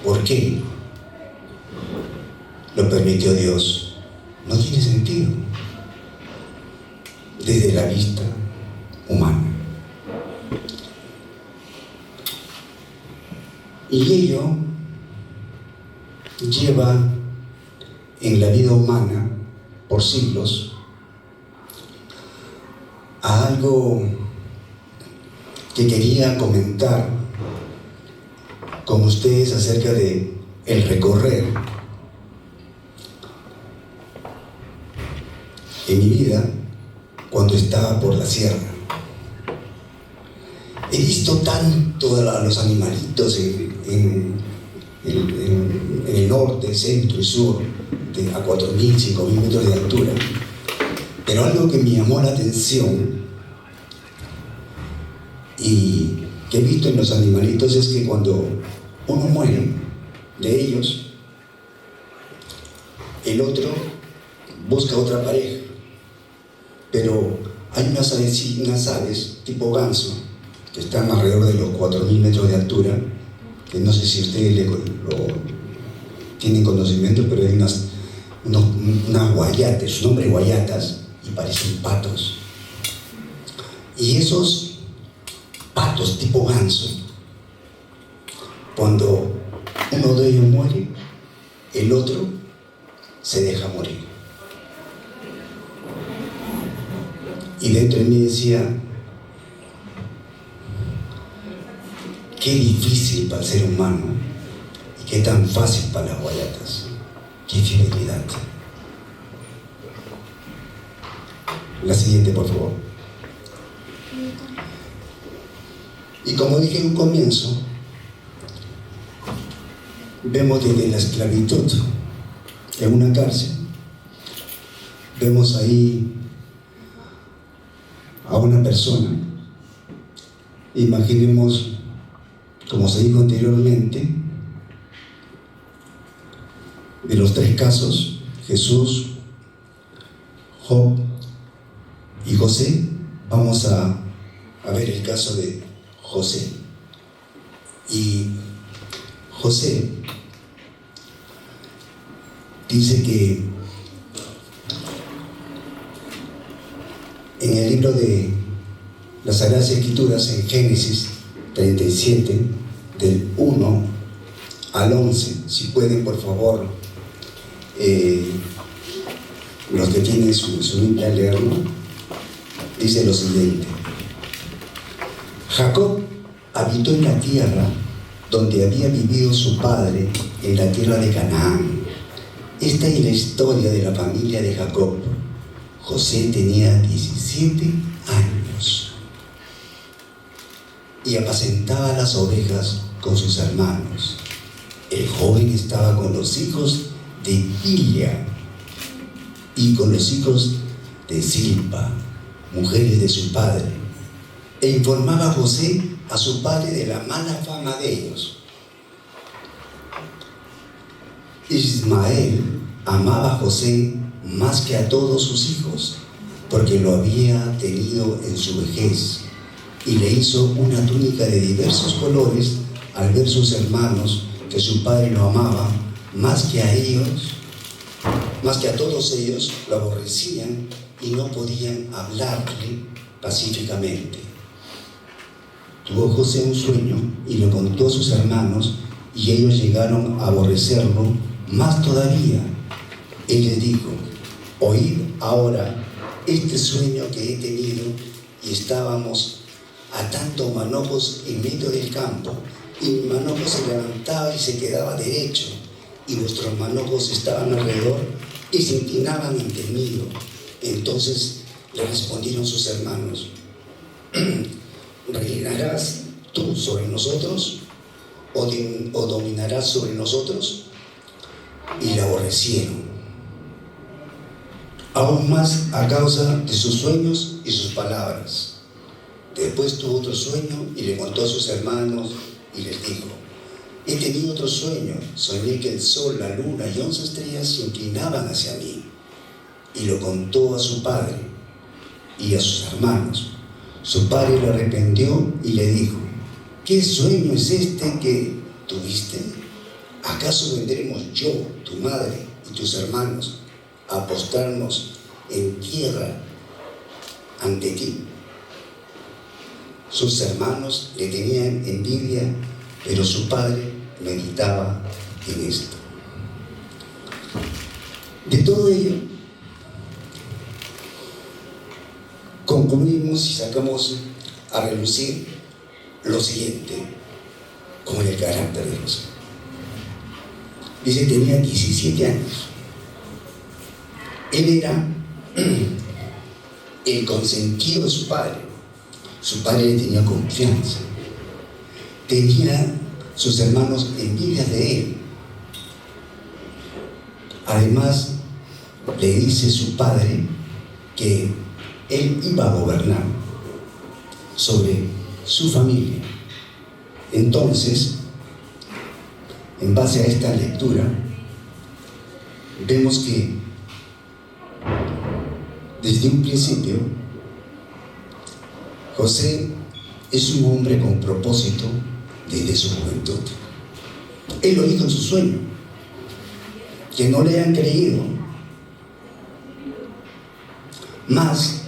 ¿Por qué lo permitió Dios? No tiene sentido desde la vista humana. Y ello lleva en la vida humana por siglos a algo que quería comentar con ustedes acerca de el recorrer en mi vida cuando estaba por la sierra. He visto tanto a los animalitos en el norte, centro y sur, a 4.000, 5.000 metros de altura. Pero algo que me llamó la atención y que he visto en los animalitos es que cuando uno muere de ellos, el otro busca otra pareja. Pero hay unas aves tipo ganso que están alrededor de los 4.000 metros de altura, que no sé si ustedes lo tienen conocimiento, pero hay unas guayatas, su nombre es guayatas, y parecen patos. Y esos patos tipo ganso, cuando uno de ellos muere, el otro se deja morir. Y dentro de mí decía, qué difícil para el ser humano y qué tan fácil para las guayatas. Qué fidelidad. La siguiente, por favor. Y como dije en un comienzo, vemos desde la esclavitud en una cárcel, vemos ahí a una persona. Imaginemos, como se dijo anteriormente, de los tres casos, Jesús, Job y José, vamos a ver el caso de José. Y José dice que en el libro de las Sagradas Escrituras, en Génesis 37, del 1 al 11, si pueden, por favor, los que tienen su Biblia, leerlo, dice lo siguiente: Jacob habitó en la tierra donde había vivido su padre, en la tierra de Canaán. Esta es la historia de la familia de Jacob. José tenía 17 años y apacentaba las ovejas con sus hermanos. El joven estaba con los hijos de Bilha y con los hijos de Silpa, mujeres de su padre, e informaba a José a su padre de la mala fama de ellos. Ismael amaba a José más que a todos sus hijos, porque lo había tenido en su vejez, y le hizo una túnica de diversos colores al ver sus hermanos que su padre lo amaba más que a ellos, más que a todos ellos, lo aborrecían y no podían hablarle pacíficamente. Tuvo José un sueño y lo contó a sus hermanos, y ellos llegaron a aborrecerlo más todavía. Él les dijo: oíd ahora este sueño que he tenido, y estábamos atando manojos en medio del campo, y mi manojo se levantaba y se quedaba derecho, y vuestros manojos estaban alrededor y se inclinaban ante mí. Entonces le respondieron sus hermanos: ¿reinarás tú sobre nosotros o dominarás sobre nosotros? Y le aborrecieron aún más a causa de sus sueños y sus palabras. Después tuvo otro sueño y le contó a sus hermanos y les dijo: he tenido otro sueño, soñé que el sol, la luna y 11 estrellas se inclinaban hacia mí. Y lo contó a su padre y a sus hermanos. Su padre lo arrepintió y le dijo: ¿qué sueño es este que tuviste? ¿acaso vendremos yo, tu madre y tus hermanos a postrarnos en tierra ante ti? Sus hermanos le tenían envidia, pero su padre meditaba en esto. De todo ello, concluimos y sacamos a relucir lo siguiente con el carácter de José. Dice, tenía 17 años. Él era el consentido de su padre. Su padre le tenía confianza. Tenía sus hermanos envidias de él. Además, le dice su padre que él iba a gobernar sobre su familia. Entonces, en base a esta lectura, vemos que desde un principio José es un hombre con propósito desde su juventud. Él lo dijo en su sueño. Que no le han creído, mas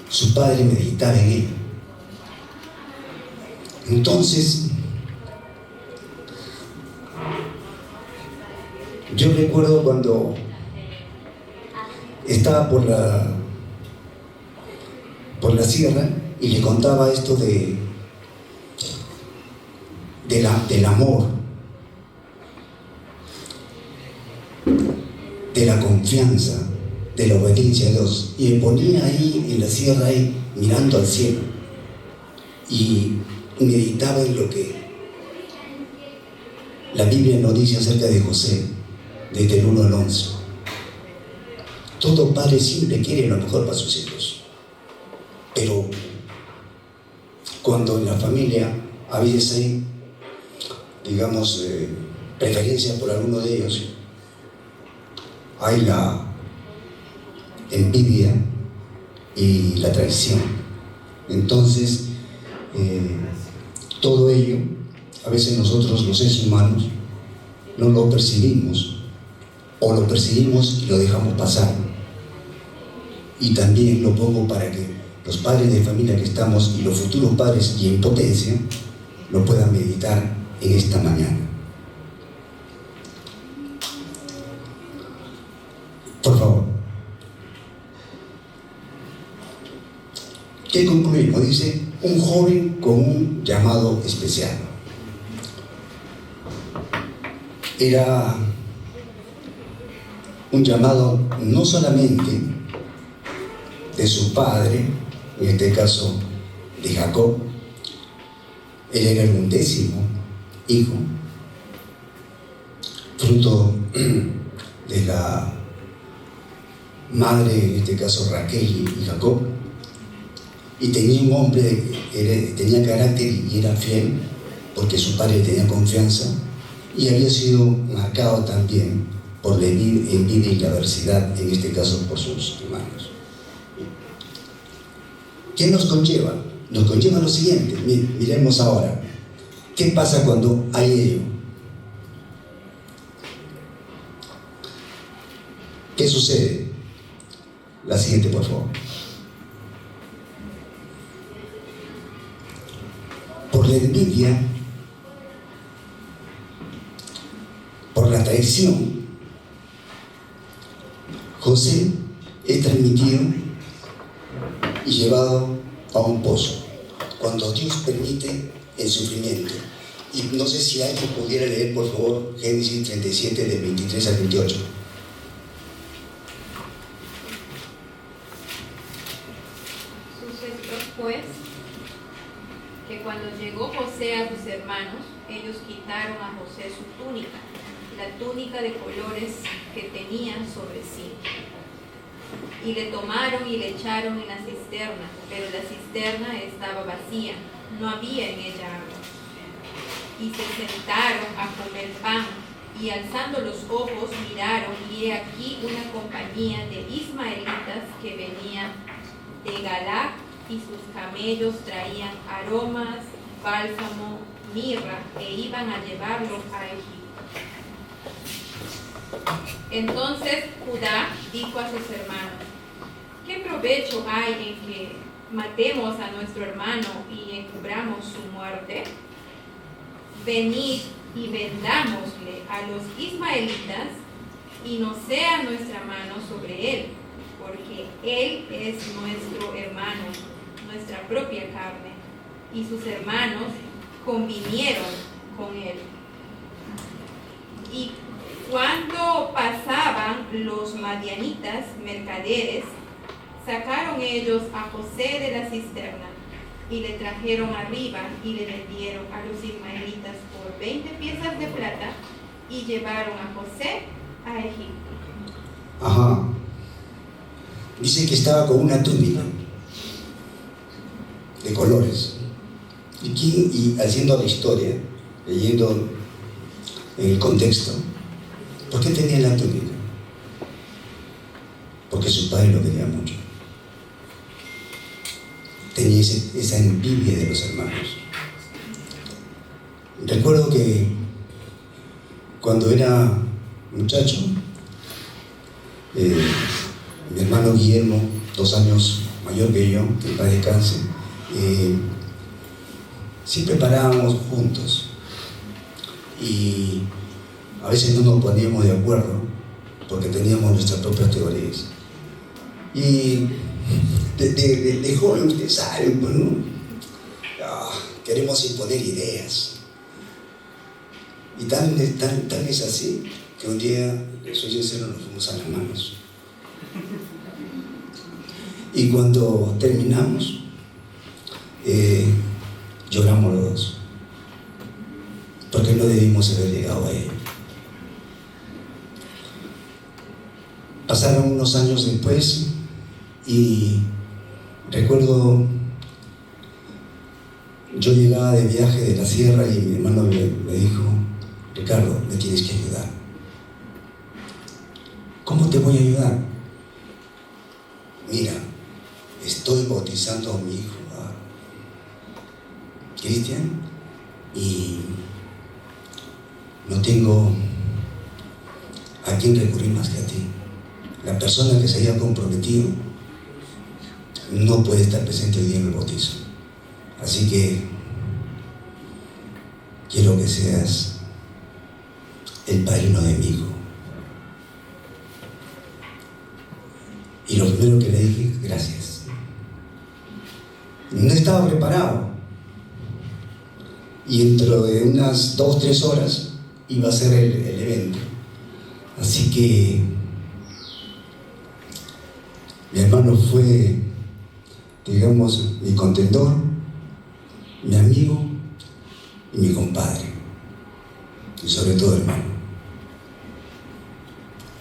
su padre meditaba en él. Entonces, yo recuerdo cuando estaba por la sierra y le contaba esto del amor, de la confianza, de la obediencia a Dios, y me ponía ahí en la sierra, ahí mirando al cielo, y meditaba en lo que la Biblia nos dice acerca de José, desde el 1 al 11. Todo padre siempre quiere lo mejor para sus hijos, pero cuando en la familia a veces hay, digamos, preferencia por alguno de ellos, hay la envidia y la traición. Entonces, todo ello, a veces nosotros los seres humanos no lo percibimos, o lo percibimos y lo dejamos pasar. Y también lo pongo para que los padres de familia que estamos y los futuros padres y en potencia lo puedan meditar en esta mañana. Por favor. ¿Qué concluimos? Dice, un joven con un llamado especial. Era un llamado no solamente de su padre, en este caso de Jacob. Él era el 11º hijo, fruto de la madre, en este caso Raquel y Jacob, y tenía un hombre que tenía carácter y era fiel, porque su padre tenía confianza, y había sido marcado también por la envidia y la adversidad, en este caso por sus hermanos. ¿Qué nos conlleva? Nos conlleva lo siguiente, miremos ahora, ¿qué pasa cuando hay ello? ¿Qué sucede? La siguiente, por favor. Por la envidia, por la traición, José es transmitido y llevado a un pozo, cuando Dios permite el sufrimiento. Y no sé si alguien pudiera leer, por favor, Génesis 37, del 23 al 28. Sucedió pues que cuando llegó José a sus hermanos, ellos quitaron a José su túnica, la túnica de colores que tenía sobre sí, y le tomaron y le echaron en la cisterna, pero la cisterna estaba vacía, no había en ella agua. Y se sentaron a comer pan, y alzando los ojos miraron, y he aquí una compañía de ismaelitas que venía de Galaad, y sus camellos traían aromas, bálsamo mirra e iban a llevarlo a Egipto. Entonces Judá dijo a sus hermanos: ¿qué provecho hay en que matemos a nuestro hermano y encubramos su muerte? Venid y vendámosle a los ismaelitas, y no sea nuestra mano sobre él, porque él es nuestro hermano, nuestra propia carne, y sus hermanos convinieron con él. Y cuando pasaban los madianitas mercaderes, sacaron ellos a José de la cisterna y le trajeron arriba y le vendieron a los ismaelitas por 20 piezas de plata y llevaron a José a Egipto. Ajá. Dice que estaba con una túnica de colores. Y haciendo la historia, leyendo el contexto, ¿por qué tenía la túnica? Porque su padre lo quería mucho. Tenía esa envidia de los hermanos. Recuerdo que cuando era muchacho, mi hermano Guillermo, 2 años mayor que yo, que en paz descanse, siempre parábamos juntos y a veces no nos poníamos de acuerdo porque teníamos nuestras propias teorías. Y de joven, ustedes saben, pues, ¿no? Queremos imponer ideas. Y tan es así que un día, soy sincero, nos fuimos a las manos. Y cuando terminamos, lloramos los dos, porque no debimos haber llegado a ello. Pasaron unos años después y recuerdo, yo llegaba de viaje de la sierra y mi hermano me dijo: Ricardo, me tienes que ayudar. ¿Cómo te voy a ayudar? Mira, estoy bautizando a mi hijo, Cristian, y no tengo a quién recurrir más que a ti. La persona que se haya comprometido no puede estar presente hoy día en el bautizo. Así que quiero que seas el padrino de mi hijo. Y lo primero que le dije: gracias. No estaba preparado. Y dentro de unas 2-3 horas iba a ser el evento. Así que mi hermano fue, digamos, mi contendor, mi amigo y mi compadre. Y sobre todo hermano.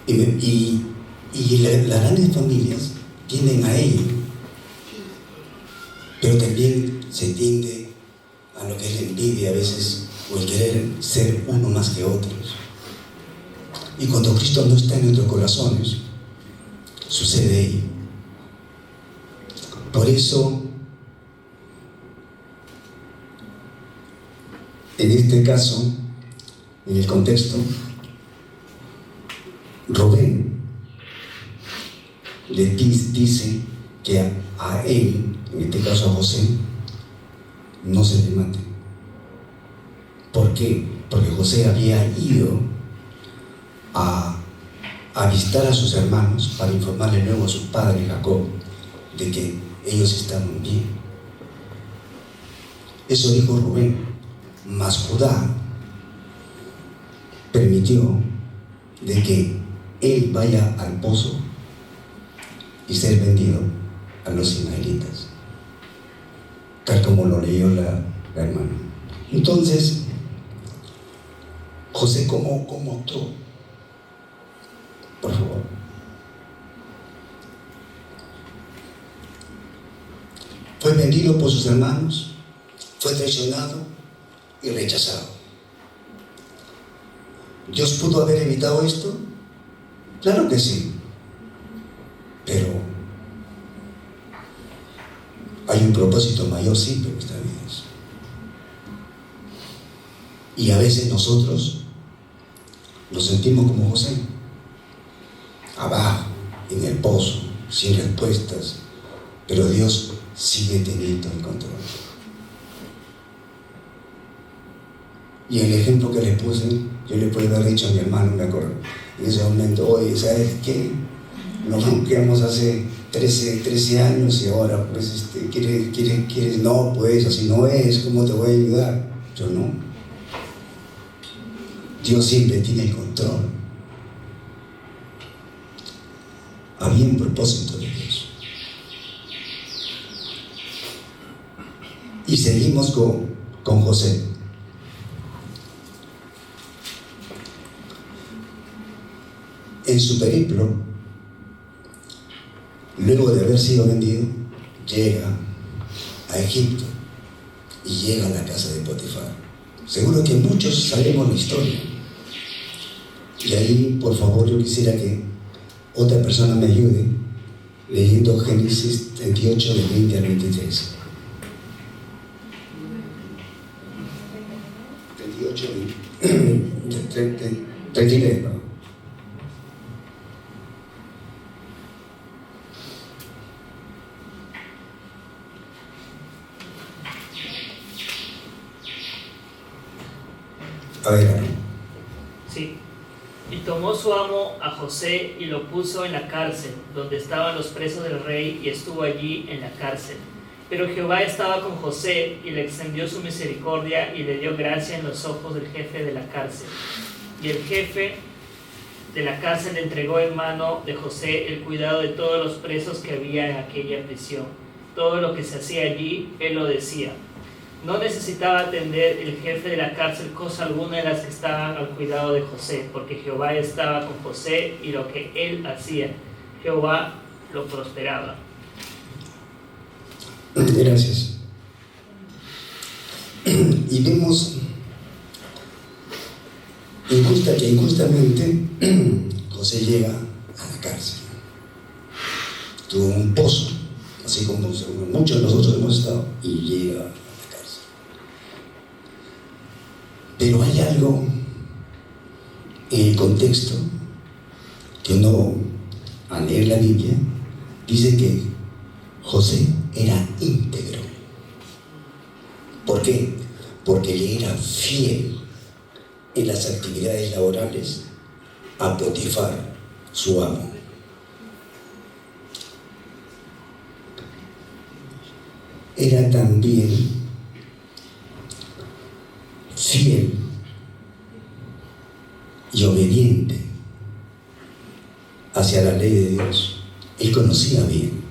Y las grandes familias tienden a ello, pero también se tiende a lo que es la envidia a veces, o el querer ser uno más que otros. Y cuando Cristo no está en nuestros corazones, sucede ello. Por eso, en este caso, en el contexto, Rubén le dice que a él, en este caso a José, no se le mate. ¿Por qué? Porque José había ido a visitar a sus hermanos para informarle luego a su padre Jacob de que ellos estaban bien. Eso dijo Rubén, mas Judá permitió de que él vaya al pozo y ser vendido a los ismaelitas, tal como lo leyó la hermana. Entonces, José, ¿cómo actuó? Por favor. Fue vendido por sus hermanos, fue traicionado y rechazado. ¿Dios pudo haber evitado esto? Claro que sí, pero hay un propósito mayor siempre en esta vida. Y a veces nosotros nos sentimos como José, abajo, en el pozo, sin respuestas, pero Dios sigue teniendo el control. Y el ejemplo que les puse, yo le puedo haber dicho a mi hermano, me acuerdo, en ese momento: oye, ¿sabes qué? Nos quedamos hace 13 años y ahora pues ¿quieres? No, pues así no es, ¿cómo te voy a ayudar? Yo no. Dios siempre tiene el control. Había un propósito de Dios. Y seguimos con José. En su periplo, luego de haber sido vendido, llega a Egipto y llega a la casa de Potifar. Seguro que muchos sabemos la historia. Y ahí, por favor, yo quisiera que otra persona me ayude leyendo Génesis 38, de 20 al 23. 38, 33, ¿no? A ver. Sí. Y tomó su amo a José y lo puso en la cárcel, donde estaban los presos del rey, y estuvo allí en la cárcel. Pero Jehová estaba con José y le extendió su misericordia y le dio gracia en los ojos del jefe de la cárcel. Y el jefe de la cárcel le entregó en mano de José el cuidado de todos los presos que había en aquella prisión. Todo lo que se hacía allí, él lo decía. No necesitaba atender el jefe de la cárcel cosa alguna de las que estaban al cuidado de José, porque Jehová estaba con José y lo que él hacía, Jehová lo prosperaba. Gracias. Y vemos que injustamente José llega a la cárcel. Tuvo un pozo, así como muchos de nosotros hemos estado, y llega a la cárcel. Pero hay algo en el contexto que uno, al leer la Biblia, dice que José era íntegro. ¿Por qué? Porque le era fiel en las actividades laborales a Potifar, su amo. Era también fiel y obediente hacia la ley de Dios. Él conocía bien.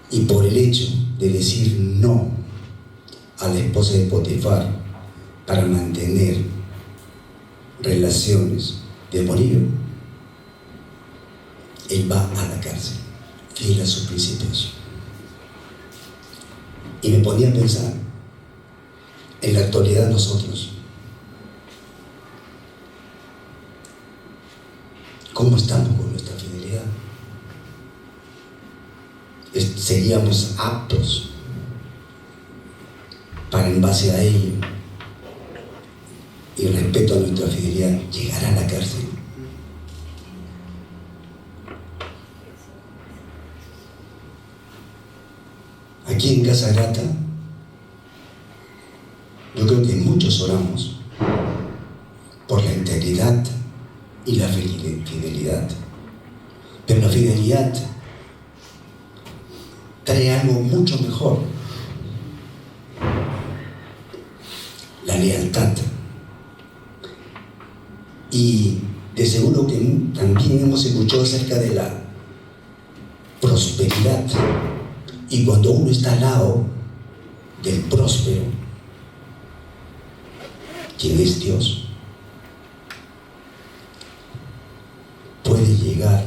Y por el hecho de decir no a la esposa de Potifar para mantener relaciones de amorío, él va a la cárcel, fiel a sus principios. Y me ponía a pensar, en la actualidad nosotros, ¿cómo estamos con nuestra fidelidad? ¿Seríamos aptos para, en base a ello y respeto a nuestra fidelidad, llegar a la cárcel? Aquí en Casa Grata, yo creo que muchos oramos por la integridad y la fidelidad, pero la fidelidad trae algo mucho mejor: la lealtad. Y de seguro que también hemos escuchado acerca de la prosperidad. Y cuando uno está al lado del próspero, quien es Dios, puede llegar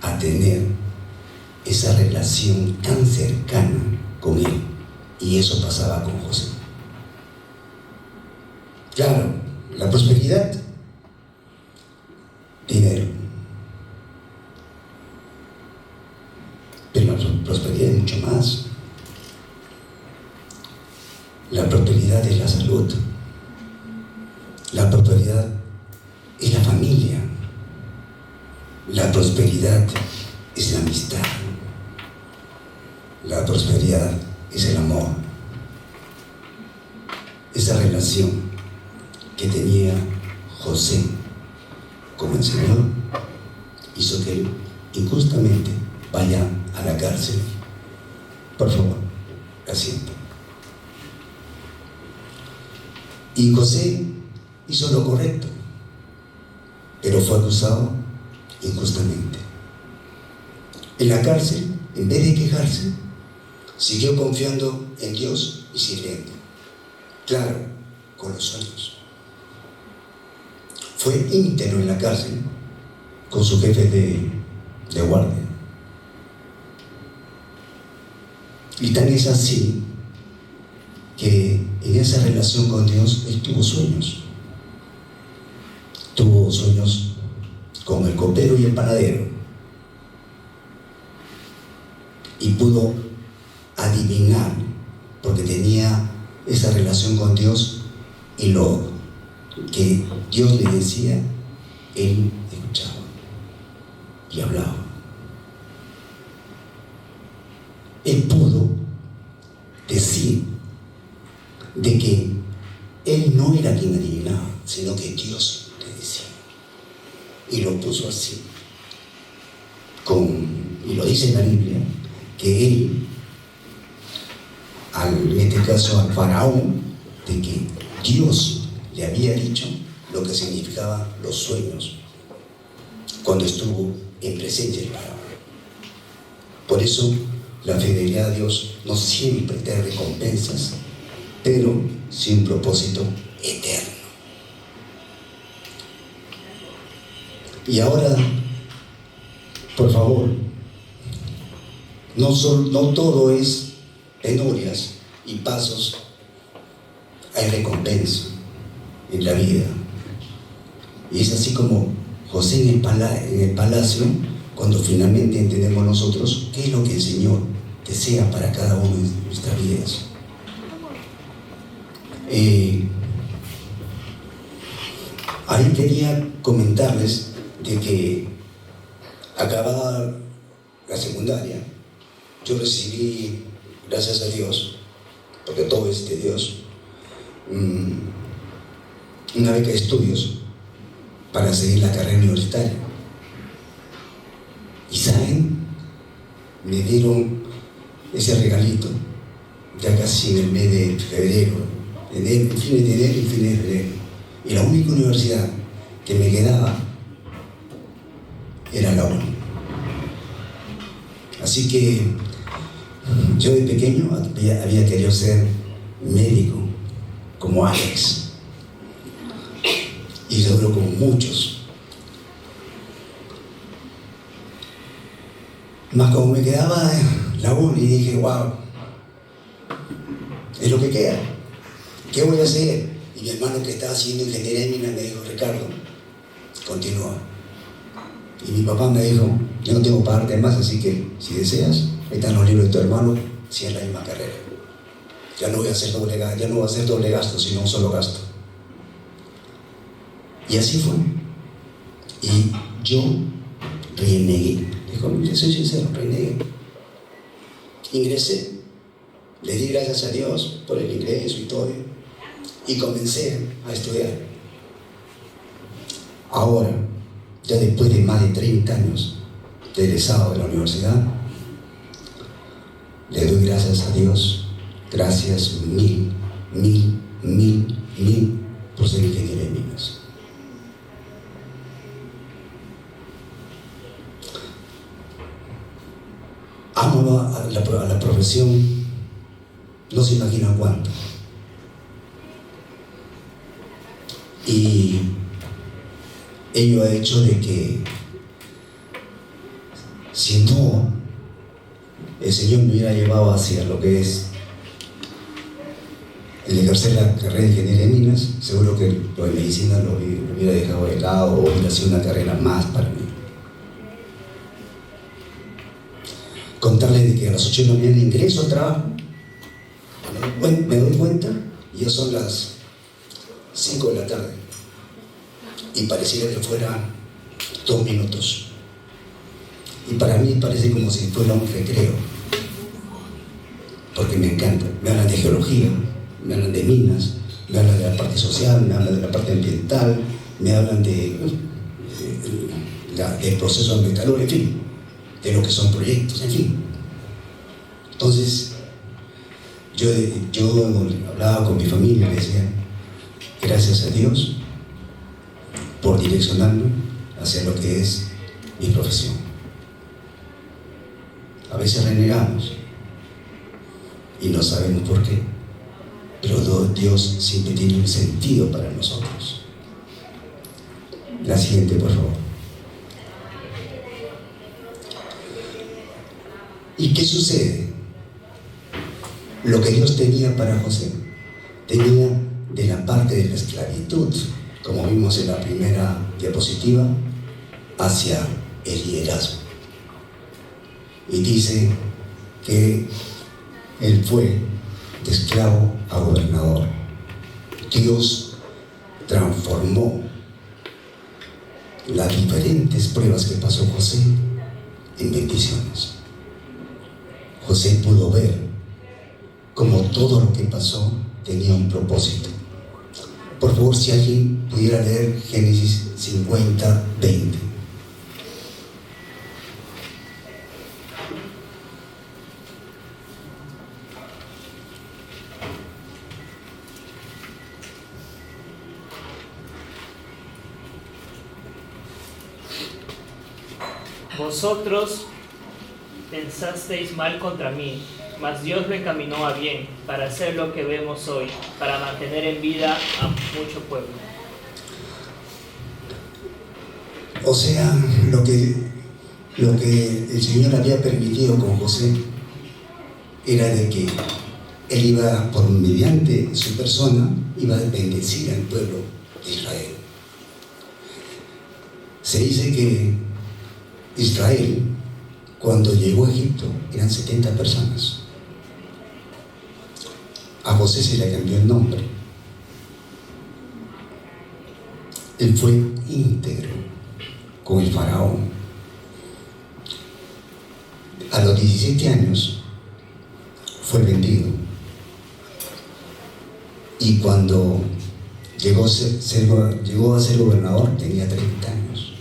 a tener esa relación tan cercana con Él. Y eso pasaba con José. Claro, la prosperidad, dinero. Pero la prosperidad es mucho más. La prosperidad prosperidad es la salud. La prosperidad es la familia. La prosperidad es la amistad. La prosperidad es el amor. Esa relación que tenía José con el Señor hizo que él injustamente vaya a la cárcel. Por favor, asiento. Y José hizo lo correcto, pero fue acusado injustamente. En la cárcel, en vez de quejarse, siguió confiando en Dios y sirviendo. Claro, con los sueños. Fue íntegro en la cárcel con su jefe de guardia. Y tan es así que en esa relación con Dios él tuvo sueños. Tuvo sueños con el copero y el panadero. Y pudo adivinar, porque tenía esa relación con Dios, y lo que Dios le decía, él escuchaba y hablaba. Él pudo decir de que él no era quien adivinaba, sino que Dios le decía. Y lo puso así, y lo dice en la Biblia, que él, en este caso al faraón, de que Dios le había dicho lo que significaban los sueños cuando estuvo en presencia del faraón. Por eso la fidelidad a Dios no siempre te da recompensas, pero sin propósito eterno. Y ahora, por favor, no todo es penurias y pasos, hay recompensa en la vida. Y es así como José en el palacio, cuando finalmente entendemos nosotros qué es lo que el Señor desea para cada uno de nuestras vidas. Ahí quería comentarles de que acabada la secundaria, yo recibí, gracias a Dios, porque todo es de Dios, una beca de estudios para seguir la carrera universitaria. Y saben, me dieron ese regalito ya casi en el mes de febrero, fines de enero y fines de febrero. Y la única universidad que me quedaba era la UNI. Así que yo de pequeño había querido ser médico, como Alex, y seguro como muchos. Más como me quedaba la UNI, dije, wow, es lo que queda, ¿qué voy a hacer? Y mi hermano, que estaba haciendo ingeniería en minas, me dijo, Ricardo, continúa. Y mi papá me dijo, yo no tengo para darte más, así que si deseas, ahí están los libros de tu hermano, si es la misma carrera. Ya no voy a hacer doble gasto, sino un solo gasto. Y así fue. Y yo renegué. Dijo, soy sincero, renegué. Ingresé, le di gracias a Dios por el ingreso y todo, y comencé a estudiar. Ahora, ya después de más de 30 años de egresado de la universidad, le doy gracias a Dios. Gracias mil por ser ingeniero de minas. Amo a la profesión, no se imagina cuánto. Y ello ha hecho de que, si no, el Señor me hubiera llevado hacia lo que es el ejercer la carrera de ingeniería de minas, seguro que lo de medicina lo hubiera dejado de lado o hubiera sido una carrera más para mí. Contarles de que a las 8 de la mañana ingreso al trabajo, me doy cuenta Y ya son las 5 de la tarde. Y pareciera que fuera 2 minutos. Y para mí parece como si fuera un recreo. Porque me encanta. Me hablan de geología, me hablan de minas, me hablan de la parte social, me hablan de la parte ambiental, me hablan del proceso ambiental, en fin, de lo que son proyectos, en fin. Entonces, yo hablaba con mi familia y le decía, gracias a Dios por direccionarme hacia lo que es mi profesión. A veces renegamos y no sabemos por qué, pero Dios siempre tiene un sentido para nosotros. La siguiente, por favor. ¿Y qué sucede? Lo que Dios tenía para José, tenía de la parte de la esclavitud, como vimos en la primera diapositiva, hacia el liderazgo. Y dice que él fue de esclavo a gobernador. Dios transformó las diferentes pruebas que pasó José en bendiciones. José pudo ver cómo todo lo que pasó tenía un propósito. Por favor, si alguien pudiera leer Génesis 50, 20. Vosotros pensasteis mal contra mí, mas Dios lo encaminó a bien, para hacer lo que vemos hoy, para mantener en vida a mucho pueblo. O sea, lo que el Señor había permitido con José era de que él iba, por mediante su persona, iba a bendecir al pueblo de Israel. Se dice que Israel, cuando llegó a Egipto, eran 70 personas. A José se le cambió el nombre. Él fue íntegro con el faraón. A los 17 años fue vendido. Y cuando llegó a ser gobernador, tenía 30 años.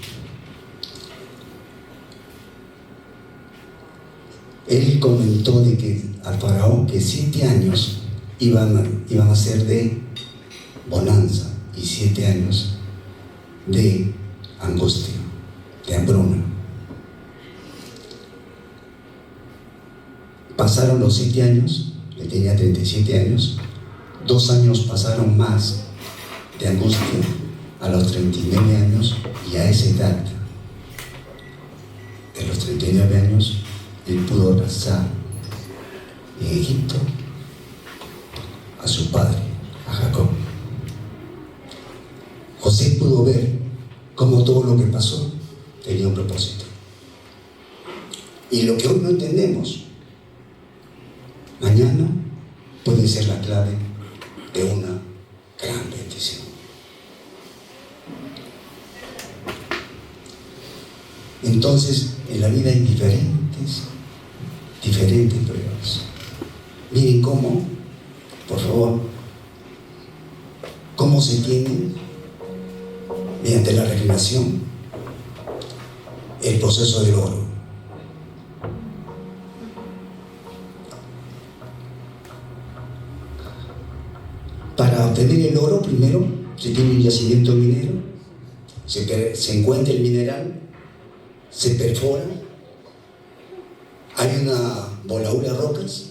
Él comentó de que al faraón que 7 años iban a ser de bonanza y 7 años de angustia, de hambruna. Pasaron los 7 años, él tenía 37 años, 2 años pasaron más de angustia a los 39 años, y a esa edad de los 39 años él pudo abrazar en Egipto a su padre, a Jacob. José pudo ver cómo todo lo que pasó tenía un propósito. Y lo que hoy no entendemos, mañana puede ser la clave de una gran bendición. Entonces, en la vida hay diferentes pruebas. Miren cómo, por favor, cómo se tiene, mediante la refinación, el proceso del oro. Para obtener el oro, primero se tiene un yacimiento minero, se encuentra el mineral, se perfora, hay una voladura de rocas,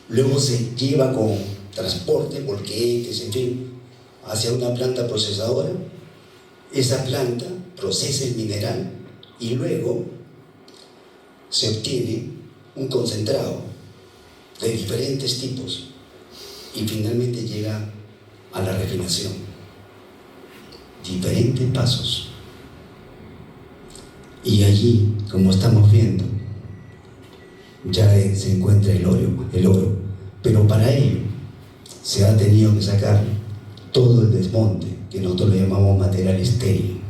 luego se lleva con transporte, volquetes, en fin, hacia una planta procesadora. Esa planta procesa el mineral y luego se obtiene un concentrado de diferentes tipos y finalmente llega a la refinación. Diferentes pasos. Y allí, como estamos viendo, ya se encuentra el oro. Pero para ello se ha tenido que sacar todo el desmonte, que nosotros le llamamos material estéril.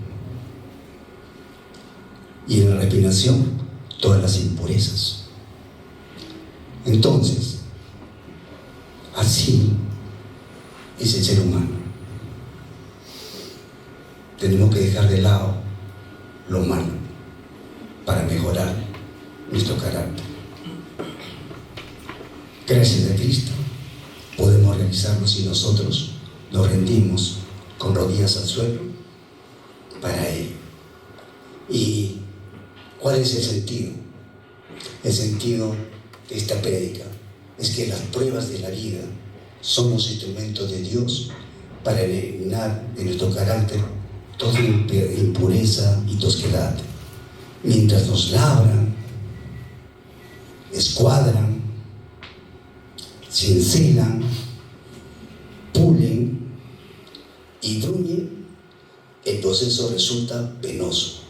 Y en la respiración, todas las impurezas. Entonces, así es el ser humano. Tenemos que dejar de lado lo malo para mejorar nuestro carácter. Gracias a Cristo podemos realizarlo si nosotros nos rendimos con rodillas al suelo para Él. ¿Y cuál es el sentido? El sentido de esta prédica es que las pruebas de la vida son los instrumentos de Dios para eliminar de nuestro carácter toda impureza y tosquedad, mientras nos labran, escuadran, cincelan, pulen y bruñen. El proceso resulta penoso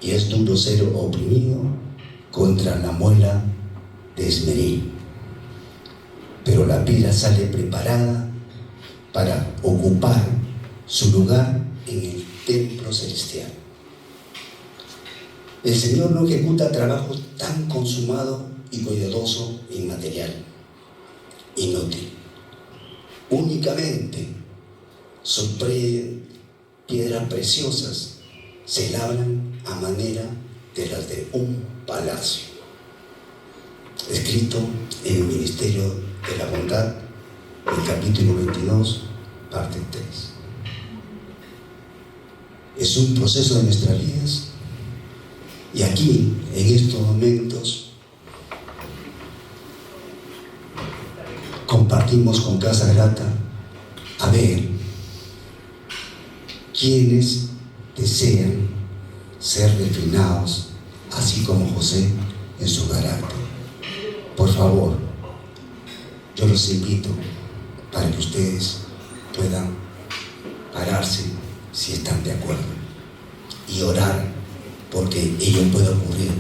y es duro ser oprimido contra la muela de esmeril, pero la piedra sale preparada para ocupar su lugar en el templo celestial. El Señor no ejecuta trabajo tan consumado y cuidadoso e inmaterial, inútil. Únicamente son piedras preciosas, se labran a manera de las de un palacio. Escrito en el Ministerio de la Bondad, el capítulo 22, parte 3. Es un proceso de nuestras vidas, y aquí, en estos momentos, compartimos con Casa Grata a ver quienes desean ser refinados, así como José en su carácter. Por favor, yo los invito para que ustedes puedan pararse, si están de acuerdo, y orar porque ello pueda ocurrir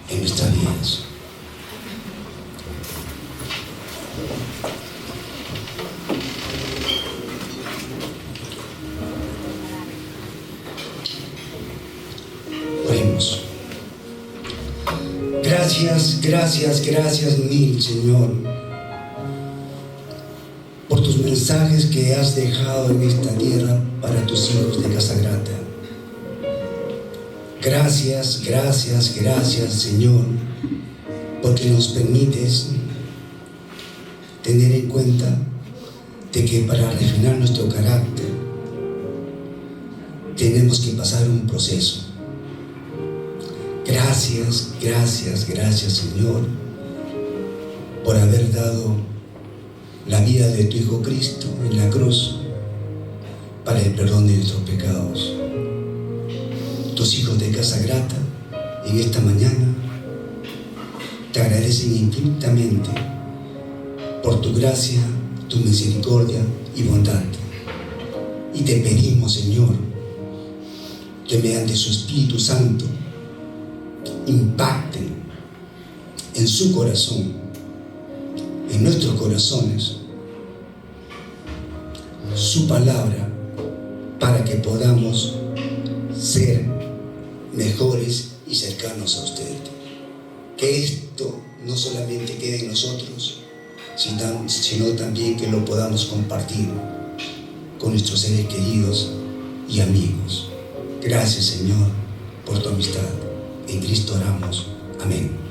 en nuestras vidas. Oremos. Gracias mil, Señor, por tus mensajes que has dejado en esta tierra para tus hijos de Casa Grata. Gracias, Señor, porque nos permites tener en cuenta de que para refinar nuestro carácter tenemos que pasar un proceso. Gracias, Señor, por haber dado la vida de tu Hijo Cristo en la cruz para el perdón de nuestros pecados. Tus hijos de Casa Grata en esta mañana te agradecen infinitamente por tu gracia, tu misericordia y bondad. Y te pedimos, Señor, que mediante su Espíritu Santo impacten en su corazón, en nuestros corazones, su palabra, para que podamos ser mejores y cercanos a usted. Que esto no solamente quede en nosotros, sino también que lo podamos compartir con nuestros seres queridos y amigos. Gracias, Señor, por tu amistad. En Cristo oramos. Amén.